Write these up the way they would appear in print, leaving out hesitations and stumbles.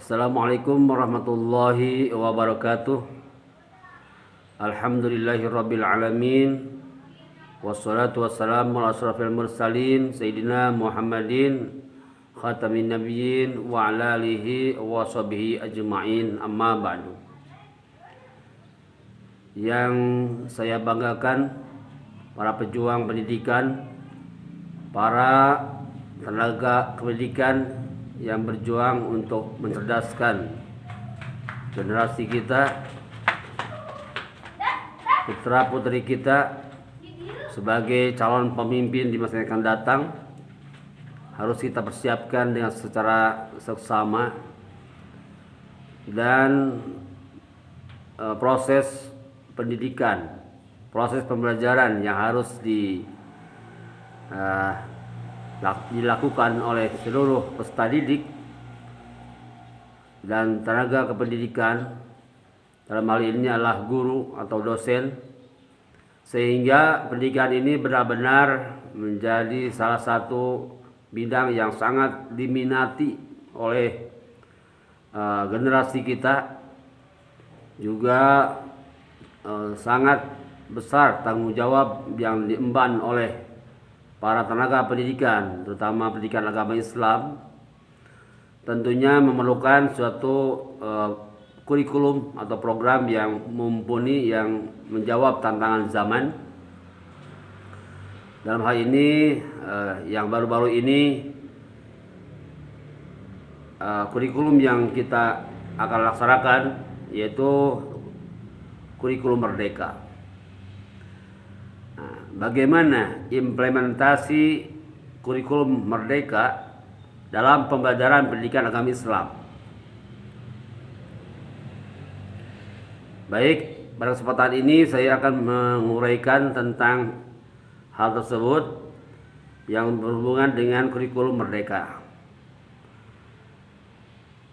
Assalamualaikum warahmatullahi wabarakatuh. Alhamdulillahirabbil alamin. Wassalatu wassalamu ala asrofil mursalin Sayyidina Muhammadin khatamin nabiyyin wa ala alihi wa sahbihi ajma'in, amma ba'du. Yang saya banggakan para pejuang pendidikan, para tenaga pendidikan yang berjuang untuk mencerdaskan generasi kita, putra putri kita sebagai calon pemimpin di masa yang akan datang. Harus kita persiapkan dengan secara seksama, dan proses pendidikan, proses pembelajaran yang harus dilakukan oleh seluruh peserta didik dan tenaga kependidikan, dalam hal ini adalah guru atau dosen, sehingga pendidikan ini benar-benar menjadi salah satu bidang yang sangat diminati oleh generasi kita. Juga sangat besar tanggung jawab yang diemban oleh para tenaga pendidikan, terutama pendidikan agama Islam. Tentunya memerlukan suatu kurikulum atau program yang mumpuni, yang menjawab tantangan zaman. Dalam hal ini yang baru-baru ini kurikulum yang kita akan laksanakan yaitu kurikulum merdeka. Bagaimana implementasi kurikulum merdeka dalam pembelajaran pendidikan agama Islam? Baik, pada kesempatan ini saya akan menguraikan tentang hal tersebut yang berhubungan dengan kurikulum merdeka.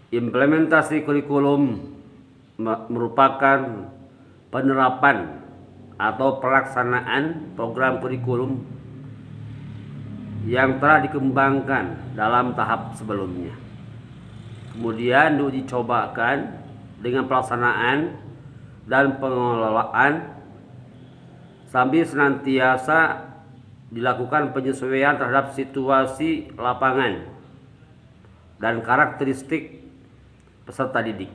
Implementasi kurikulum merupakan penerapan atau pelaksanaan program kurikulum yang telah dikembangkan dalam tahap sebelumnya, kemudian diuji cobakan dengan pelaksanaan dan pengelolaan, sambil senantiasa dilakukan penyesuaian terhadap situasi lapangan dan karakteristik peserta didik.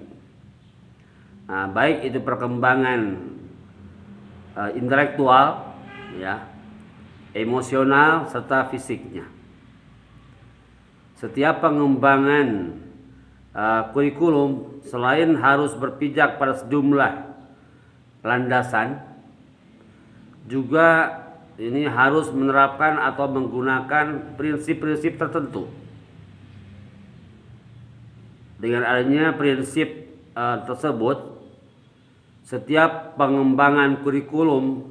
Baik itu perkembangan intelektual, emosional serta fisiknya. Setiap pengembangan kurikulum selain harus berpijak pada sejumlah landasan, juga ini harus menerapkan atau menggunakan prinsip-prinsip tertentu. Dengan adanya prinsip tersebut, setiap pengembangan kurikulum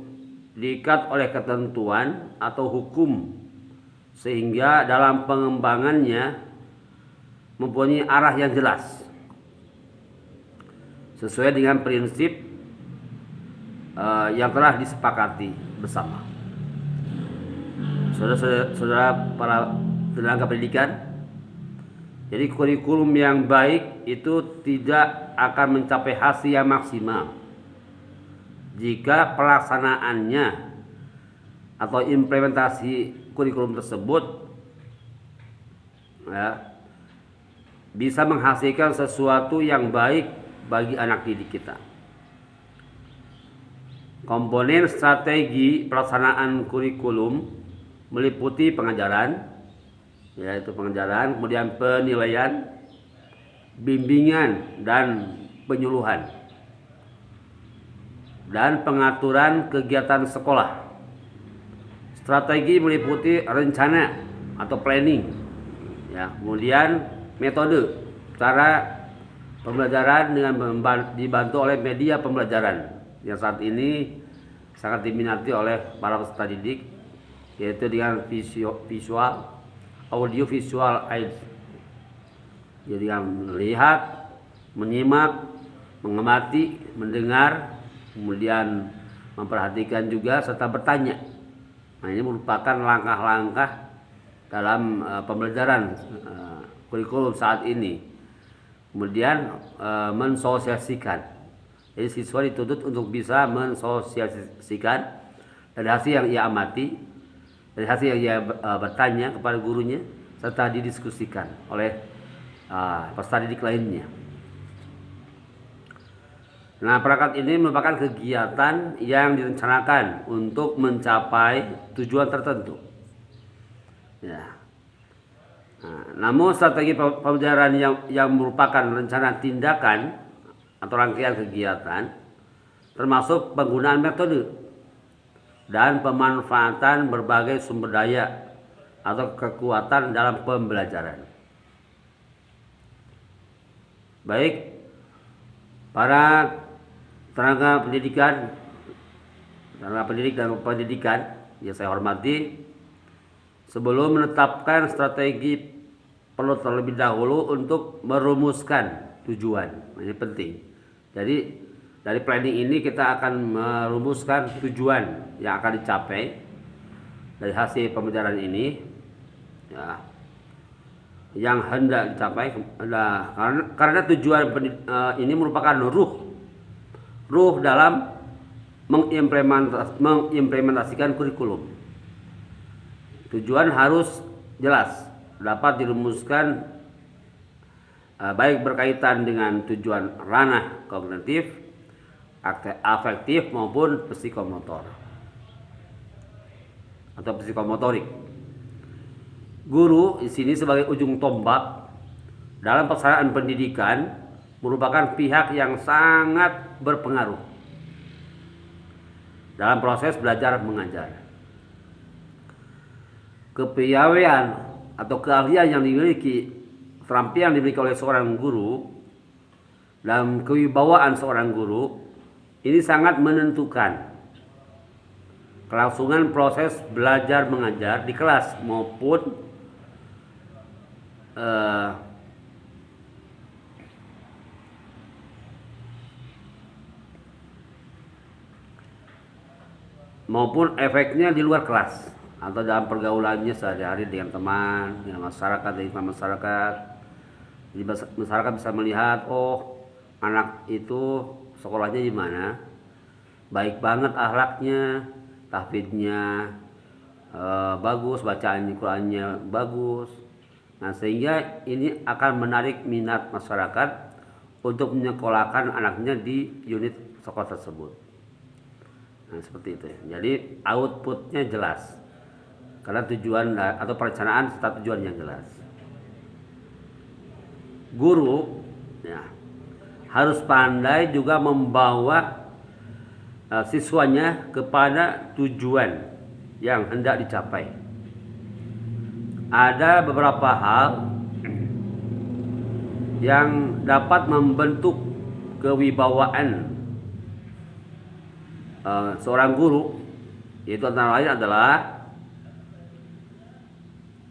diikat oleh ketentuan atau hukum, sehingga dalam pengembangannya mempunyai arah yang jelas sesuai dengan prinsip yang telah disepakati bersama. Saudara para tenaga pendidikan, jadi kurikulum yang baik itu tidak akan mencapai hasil yang maksimal jika pelaksanaannya atau implementasi kurikulum tersebut bisa menghasilkan sesuatu yang baik bagi anak didik kita. Komponen strategi pelaksanaan kurikulum meliputi pengajaran, yaitu pengajaran, kemudian penilaian, bimbingan dan penyuluhan, dan pengaturan kegiatan sekolah. Strategi meliputi rencana atau planning, kemudian metode, cara pembelajaran dengan dibantu oleh media pembelajaran yang saat ini sangat diminati oleh para peserta didik, yaitu dengan visual, audio visual aids. Jadi yang melihat, menyimak, mengamati, mendengar, kemudian memperhatikan juga serta bertanya. Ini merupakan langkah-langkah dalam pembelajaran kurikulum saat ini. Kemudian mensosialisasikan. Jadi siswa dituntut untuk bisa mensosialisasikan dari hasil yang ia amati, dari hasil yang ia bertanya kepada gurunya, serta didiskusikan oleh peserta didik lainnya. Nah, perangkat ini merupakan kegiatan yang direncanakan untuk mencapai tujuan tertentu. Ya. Nah, namun strategi pembelajaran yang merupakan rencana tindakan atau rangkaian kegiatan, termasuk penggunaan metode dan pemanfaatan berbagai sumber daya atau kekuatan dalam pembelajaran. Baik, para tenaga pendidik dan pendidikan yang saya hormati, sebelum menetapkan strategi perlu terlebih dahulu untuk merumuskan tujuan. Ini penting. Jadi dari planning ini kita akan merumuskan tujuan yang akan dicapai dari hasil pembelajaran ini, ya, yang hendak dicapai. Karena tujuan ini merupakan ruh dalam mengimplementasikan kurikulum. Tujuan harus jelas, dapat dirumuskan baik berkaitan dengan tujuan ranah kognitif, afektif maupun psikomotor atau psikomotorik. Guru di sini sebagai ujung tombak dalam pelaksanaan pendidikan merupakan pihak yang sangat berpengaruh dalam proses belajar mengajar. Kepiawaian atau keahlian yang dimiliki, keterampilan yang dimiliki oleh seorang guru dalam kewibawaan seorang guru ini sangat menentukan kelangsungan proses belajar mengajar di kelas maupun efeknya di luar kelas atau dalam pergaulannya sehari-hari dengan teman, dengan masyarakat, Jadi masyarakat bisa melihat, oh anak itu sekolahnya di mana, baik banget akhlaknya, tahfidnya bagus, bacaan Qur'annya bagus. Nah, sehingga ini akan menarik minat masyarakat untuk menyekolahkan anaknya di unit sekolah tersebut. Nah, seperti itu ya. Jadi outputnya jelas karena tujuan atau perencanaan serta tujuan yang jelas. Guru ya, harus pandai juga membawa siswanya kepada tujuan yang hendak dicapai. Ada beberapa hal yang dapat membentuk kewibawaan seorang guru, yaitu antara lain adalah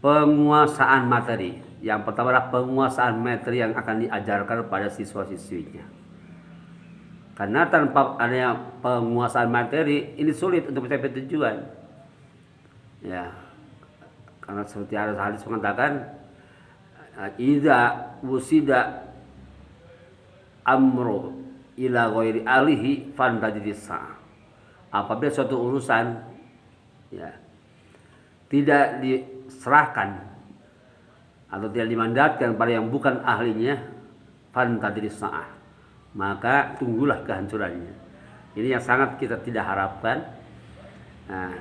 penguasaan materi. Yang pertama adalah penguasaan materi yang akan diajarkan kepada siswa-siswinya. Karena tanpa adanya penguasaan materi, ini sulit untuk mencapai tujuan. Ya, karena seperti hadis mengatakan, idza wusida amru ila ghairi alihi fantajidisa. Apabila suatu urusan ya tidak diserahkan atau tidak dimandatkan pada yang bukan ahlinya, fantadrisa, maka tunggulah kehancurannya. Ini yang sangat kita tidak harapkan. Nah,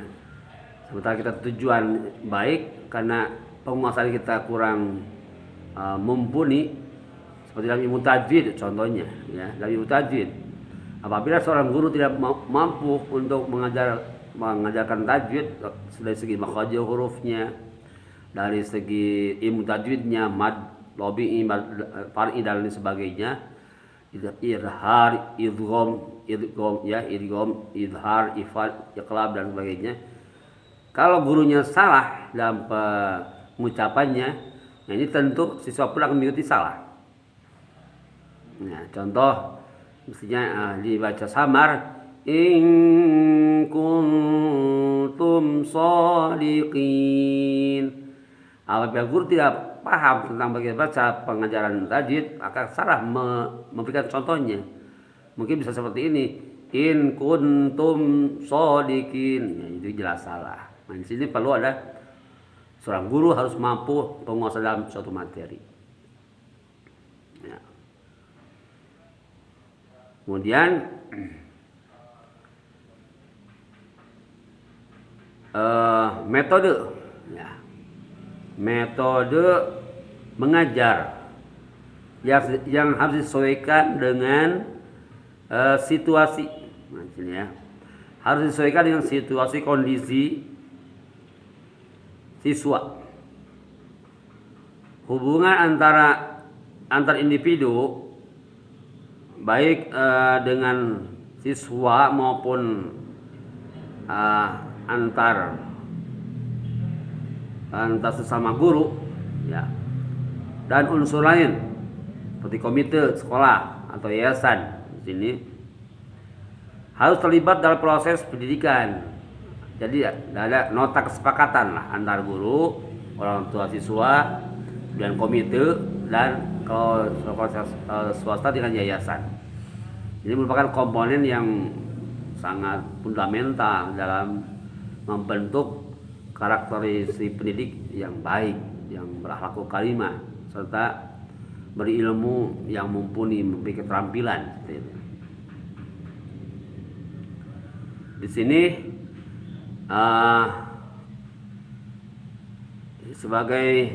sementara kita tujuan baik, karena penguasaan kita kurang mumpuni, seperti dalam ilmu tajwid contohnya, ya, dalam ilmu tajwid. Apabila seorang guru tidak mampu untuk mengajarkan tajwid dari segi makhraj hurufnya, dari segi ilmu tajwidnya, mad, lobi, far'i dan lain sebagainya, idhar, idgham, idhar, ifad, iqlab dan sebagainya. Kalau gurunya salah dalam pengucapannya, nah ini tentu siswa pun akan mengikuti salah. Nah, contoh mestinya dibaca samar, in kuntum shadiqin. Apabila guru tidak paham tentang bagaimana cara pengajaran tajwid, akan salah memberikan contohnya. Mungkin bisa seperti ini, in kuntum shodikin, ya, itu jelas salah. Nah, di sini perlu ada seorang guru harus mampu penguasa dalam suatu materi. Ya. Kemudian metode, ya, metode mengajar yang harus disesuaikan dengan situasi. Nah, sini ya, harus disesuaikan dengan situasi kondisi siswa. Hubungan antar individu baik dengan siswa maupun antar sesama guru, ya, dan unsur lain seperti komite sekolah atau yayasan di sini harus terlibat dalam proses pendidikan. Jadi ada nota kesepakatan lah antar guru, orang tua siswa, dan komite, dan kalau swasta dengan yayasan. Ini merupakan komponen yang sangat fundamental dalam membentuk karakteristik pendidik yang baik, yang berakhlakul karimah, serta berilmu yang mumpuni, memiliki keterampilan. Di sini sebagai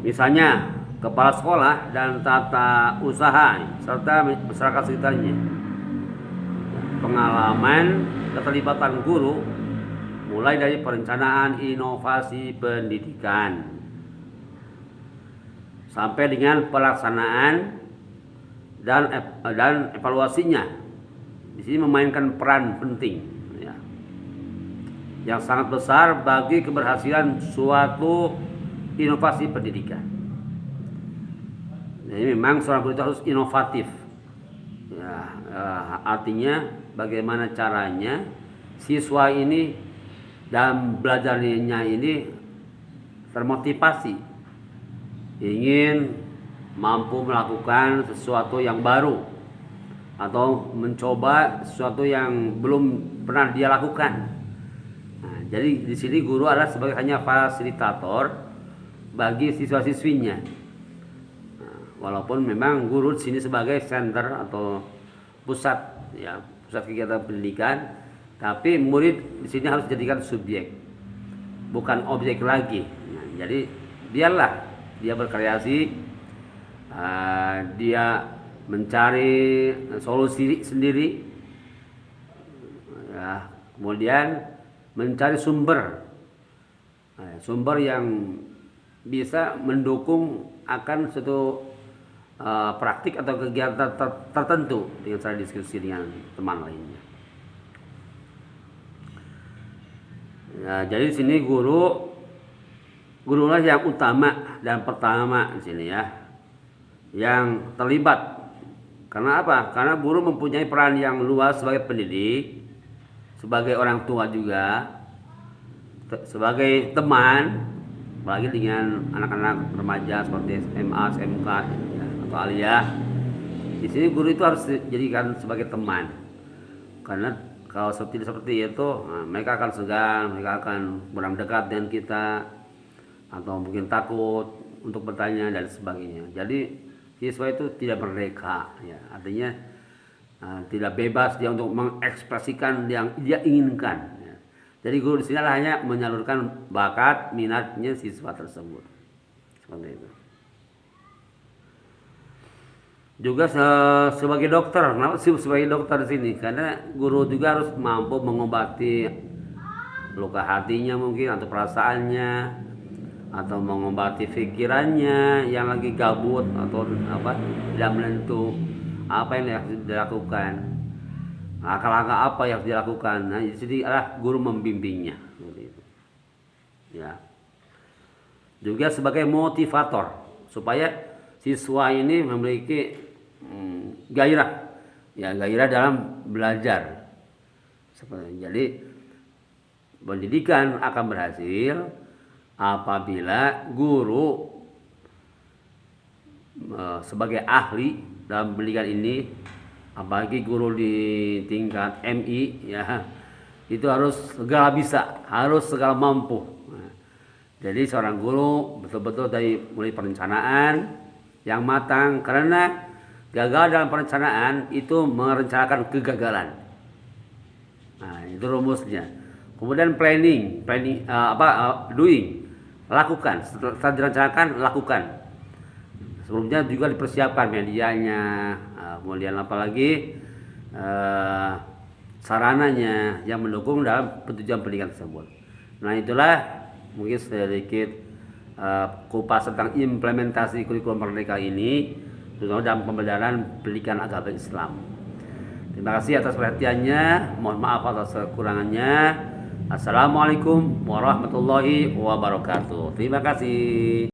misalnya kepala sekolah dan tata usaha serta masyarakat sekitarnya, pengalaman keterlibatan guru mulai dari perencanaan inovasi pendidikan sampai dengan pelaksanaan dan evaluasinya. Di sini memainkan peran penting, ya, yang sangat besar bagi keberhasilan suatu inovasi pendidikan. Jadi memang seorang guru itu harus inovatif, ya, artinya bagaimana caranya siswa ini dalam belajarnya ini termotivasi, ingin mampu melakukan sesuatu yang baru atau mencoba sesuatu yang belum pernah dia lakukan. Nah, jadi di sini guru adalah sebagai hanya fasilitator bagi siswa-siswinya. Walaupun memang guru di sini sebagai center atau pusat, ya, pusat kegiatan pendidikan, tapi murid di sini harus dijadikan subjek, bukan objek lagi. Nah, jadi biarlah dia berkreasi, dia mencari solusi sendiri, ya, kemudian mencari sumber yang bisa mendukung akan suatu praktik atau kegiatan tertentu dengan cara diskusi dengan teman lainnya. Ya, jadi di sini gurulah yang utama dan pertama di sini, ya, yang terlibat. Karena apa? Karena guru mempunyai peran yang luas sebagai pendidik, sebagai orang tua juga, sebagai teman, apalagi dengan anak-anak remaja seperti SMA, SMK, ya, atau aliyah. Di sini guru itu harus dijadikan sebagai teman, karena kalau seperti itu, nah, mereka akan segan, mereka akan kurang dekat dengan kita, atau mungkin takut untuk bertanya dan sebagainya. Jadi siswa itu tidak merdeka, ya, artinya tidak bebas dia untuk mengekspresikan yang dia inginkan. Ya. Jadi guru di sini hanya menyalurkan bakat minatnya siswa tersebut, seperti itu. Juga sebagai dokter, kenapa sih sebagai dokter di sini? Karena guru juga harus mampu mengobati luka hatinya mungkin, atau perasaannya, atau mengobati pikirannya yang lagi gabut atau tidak menentu apa yang harus dilakukan, langkah-langkah apa yang harus dilakukan. Nah, di sini adalah guru membimbingnya, ya. Juga sebagai motivator supaya siswa ini memiliki gairah dalam belajar. Jadi pendidikan akan berhasil apabila guru sebagai ahli dalam pendidikan ini, apalagi guru di tingkat MI ya, itu harus segala bisa, harus segala mampu. Jadi seorang guru betul-betul dari mulai perencanaan yang matang, karena gagal dalam perencanaan itu merencanakan kegagalan. Nah, itu rumusnya. Kemudian planning, doing, lakukan. Setelah direncanakan, lakukan. Sebelumnya juga dipersiapkan medianya, kemudian apalagi sarananya yang mendukung dalam pentujuan pendidikan tersebut. Nah, itulah mungkin sedikit kupas tentang implementasi kurikulum Merdeka ini, terutama dalam pembelajaran pendidikan agama Islam. Terima kasih atas perhatiannya. Mohon maaf atas kekurangannya. Assalamualaikum warahmatullahi wabarakatuh. Terima kasih.